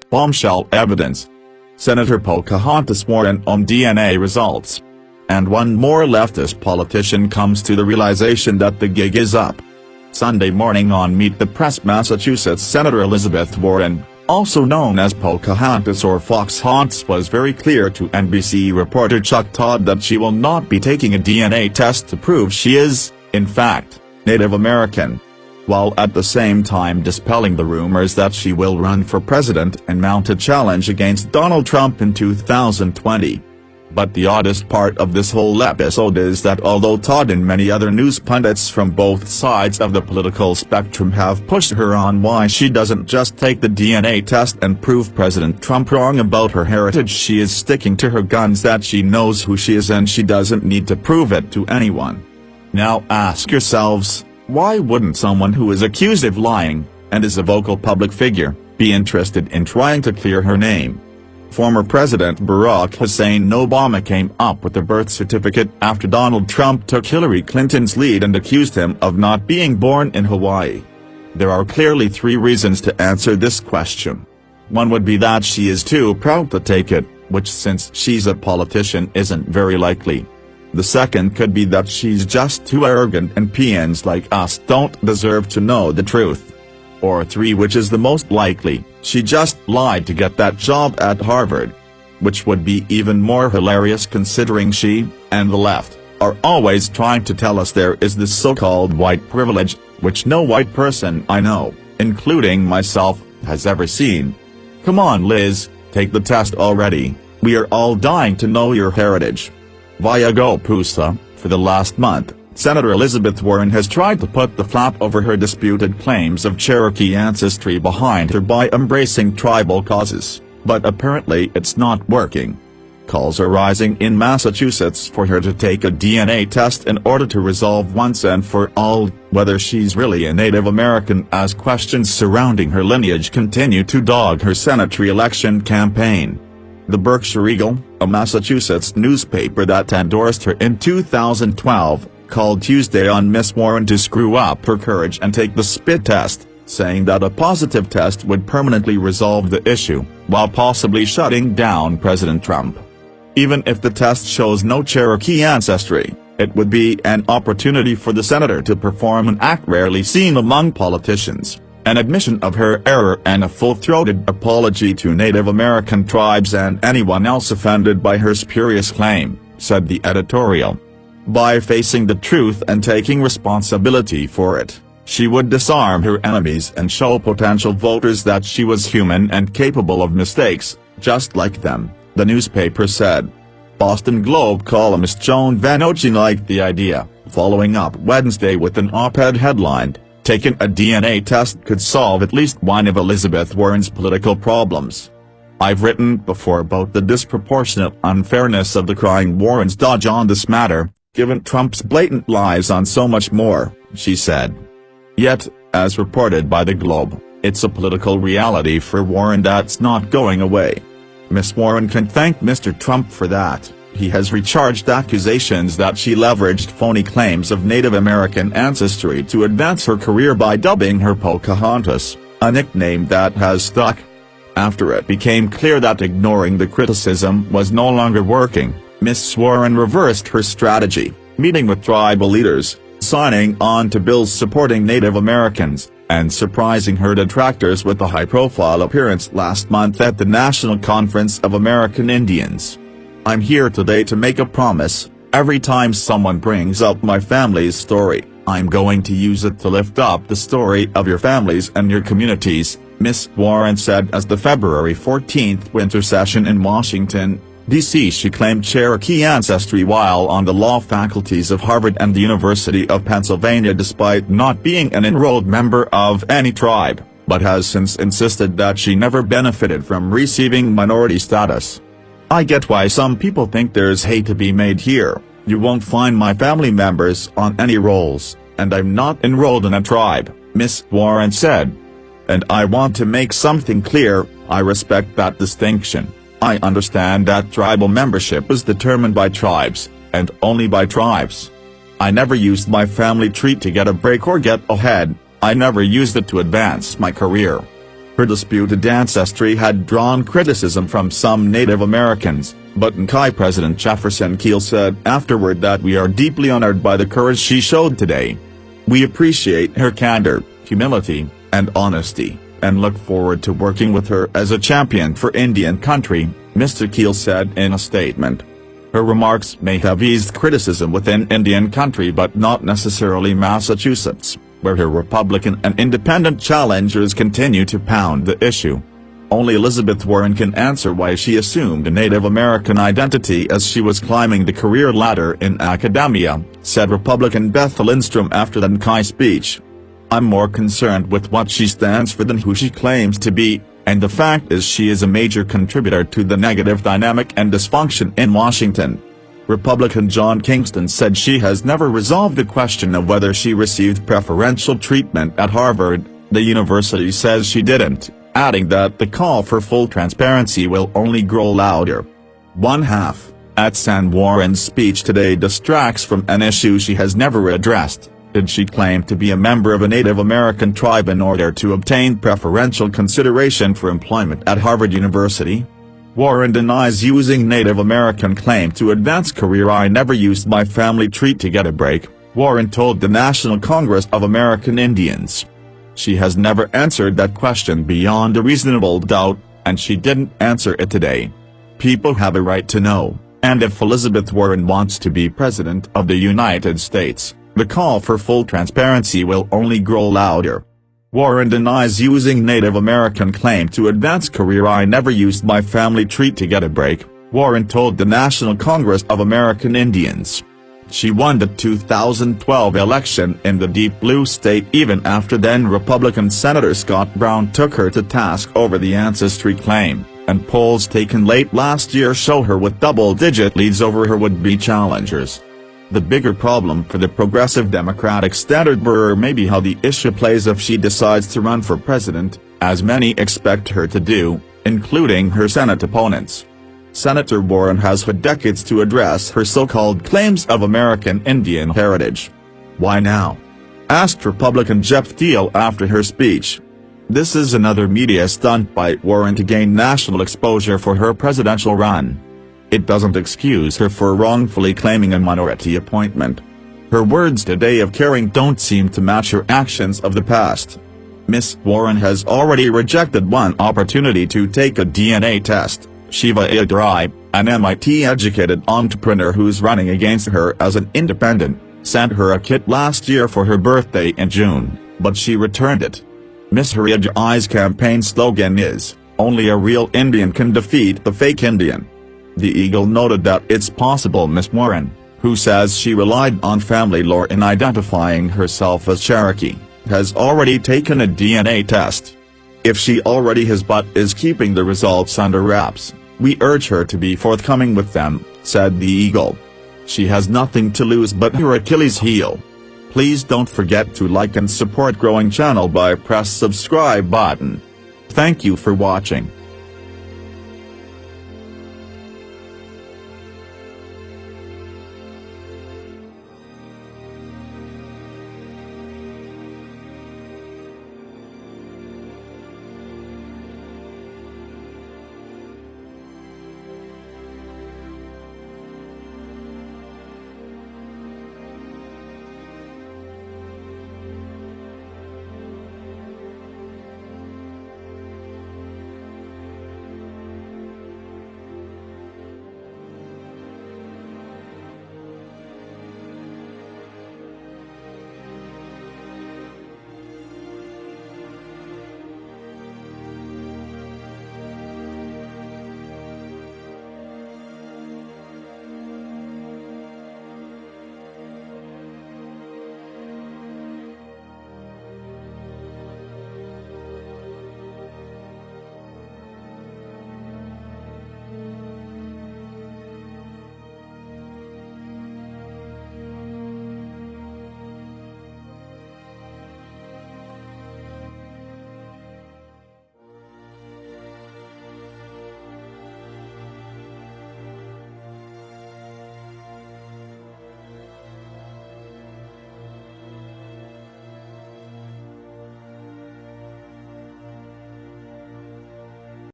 Bombshell evidence. Senator Pocahontas Warren on DNA results. And one more leftist politician comes to the realization that the gig is up. Sunday morning on Meet the Press, Massachusetts Senator Elizabeth Warren, also known as Pocahontas or Foxhonts, was very clear to NBC reporter Chuck Todd that she will not be taking a DNA test to prove she is, in fact, Native American, while at the same time dispelling the rumors that she will run for president and mount a challenge against Donald Trump in 2020. But the oddest part of this whole episode is that although Todd and many other news pundits from both sides of the political spectrum have pushed her on why she doesn't just take the DNA test and prove President Trump wrong about her heritage, she is sticking to her guns that she knows who she is and she doesn't need to prove it to anyone. Now ask yourselves, why wouldn't someone who is accused of lying, and is a vocal public figure, be interested in trying to clear her name? Former President Barack Hussein Obama came up with a birth certificate after Donald Trump took Hillary Clinton's lead and accused him of not being born in Hawaii. There are clearly three reasons to answer this question. One would be that she is too proud to take it, which since she's a politician isn't very likely. The second could be that she's just too arrogant and peons like us don't deserve to know the truth. Or three, which is the most likely, she just lied to get that job at Harvard. Which would be even more hilarious considering she, and the left, are always trying to tell us there is this so-called white privilege, which no white person I know, including myself, has ever seen. Come on Liz, take the test already, we are all dying to know your heritage. Via GoPusa, for the last month, Senator Elizabeth Warren has tried to put the flap over her disputed claims of Cherokee ancestry behind her by embracing tribal causes, but apparently it's not working. Calls are rising in Massachusetts for her to take a DNA test in order to resolve once and for all whether she's really a Native American, as questions surrounding her lineage continue to dog her Senate re-election campaign. The Berkshire Eagle, a Massachusetts newspaper that endorsed her in 2012, called Tuesday on Miss Warren to screw up her courage and take the spit test, saying that a positive test would permanently resolve the issue, while possibly shutting down President Trump. Even if the test shows no Cherokee ancestry, it would be an opportunity for the senator to perform an act rarely seen among politicians. An admission of her error and a full-throated apology to Native American tribes and anyone else offended by her spurious claim, said the editorial. By facing the truth and taking responsibility for it, she would disarm her enemies and show potential voters that she was human and capable of mistakes, just like them, the newspaper said. Boston Globe columnist Joan Van Ogen liked the idea, following up Wednesday with an op-ed headlined, "Taking a DNA test could solve at least one of Elizabeth Warren's political problems. I've written before about the disproportionate unfairness of the crying Warren's dodge on this matter, given Trump's blatant lies on so much more," she said. Yet, as reported by the Globe, it's a political reality for Warren that's not going away. Miss Warren can thank Mr. Trump for that. He has recharged accusations that she leveraged phony claims of Native American ancestry to advance her career by dubbing her Pocahontas, a nickname that has stuck. After it became clear that ignoring the criticism was no longer working, Miss Warren reversed her strategy, meeting with tribal leaders, signing on to bills supporting Native Americans, and surprising her detractors with a high-profile appearance last month at the National Conference of American Indians. "I'm here today to make a promise. Every time someone brings up my family's story, I'm going to use it to lift up the story of your families and your communities," Miss Warren said as the February 14th winter session in Washington, D.C. She claimed Cherokee ancestry while on the law faculties of Harvard and the University of Pennsylvania despite not being an enrolled member of any tribe, but has since insisted that she never benefited from receiving minority status. "I get why some people think there's hate to be made here. You won't find my family members on any rolls, and I'm not enrolled in a tribe," Miss Warren said. "And I want to make something clear, I respect that distinction. I understand that tribal membership is determined by tribes, and only by tribes. I never used my family tree to get a break or get ahead, I never used it to advance my career. Her disputed ancestry had drawn criticism from some Native Americans, but NCI President Jefferson Keel said afterward that we are deeply honored by the courage she showed today. We appreciate her candor, humility, and honesty, and look forward to working with her as a champion for Indian country, Mr. Keel said in a statement. Her remarks may have eased criticism within Indian country but not necessarily Massachusetts, where her Republican and independent challengers continue to pound the issue. Only Elizabeth Warren can answer why she assumed a Native American identity as she was climbing the career ladder in academia, said Republican Beth Lindstrom after the NCI speech. I'm more concerned with what she stands for than who she claims to be, and the fact is she is a major contributor to the negative dynamic and dysfunction in Washington. Republican John Kingston said she has never resolved the question of whether she received preferential treatment at Harvard. The university says she didn't, adding that the call for full transparency will only grow louder. One half, at San Warren's speech today distracts from an issue she has never addressed. Did she claim to be a member of a Native American tribe in order to obtain preferential consideration for employment at Harvard University? Warren denies using Native American claim to advance career. I never used my family tree to get a break, Warren told the National Congress of American Indians. She has never answered that question beyond a reasonable doubt, and she didn't answer it today. People have a right to know, and if Elizabeth Warren wants to be President of the United States, the call for full transparency will only grow louder. Warren denies using Native American claim to advance career. I never used my family tree to get a break, Warren told the National Congress of American Indians. She won the 2012 election in the Deep Blue state even after then-Republican Senator Scott Brown took her to task over the ancestry claim, and polls taken late last year show her with double-digit leads over her would-be challengers. The bigger problem for the progressive Democratic standard-bearer may be how the issue plays if she decides to run for president, as many expect her to do, including her Senate opponents. Senator Warren has had decades to address her so-called claims of American Indian heritage. Why now? Asked Republican Jeff Deal after her speech. This is another media stunt by Warren to gain national exposure for her presidential run. It doesn't excuse her for wrongfully claiming a minority appointment. Her words today of caring don't seem to match her actions of the past. Miss Warren has already rejected one opportunity to take a DNA test. Shiva Idurai, an MIT-educated entrepreneur who's running against her as an independent, sent her a kit last year for her birthday in June, but she returned it. Miss Idurai's campaign slogan is, "Only a real Indian can defeat the fake Indian." The Eagle noted that it's possible Miss Warren, who says she relied on family lore in identifying herself as Cherokee, has already taken a DNA test. If she already has but is keeping the results under wraps, we urge her to be forthcoming with them, said the Eagle. She has nothing to lose but her Achilles heel. Please don't forget to like and support growing channel by press subscribe button. Thank you for watching.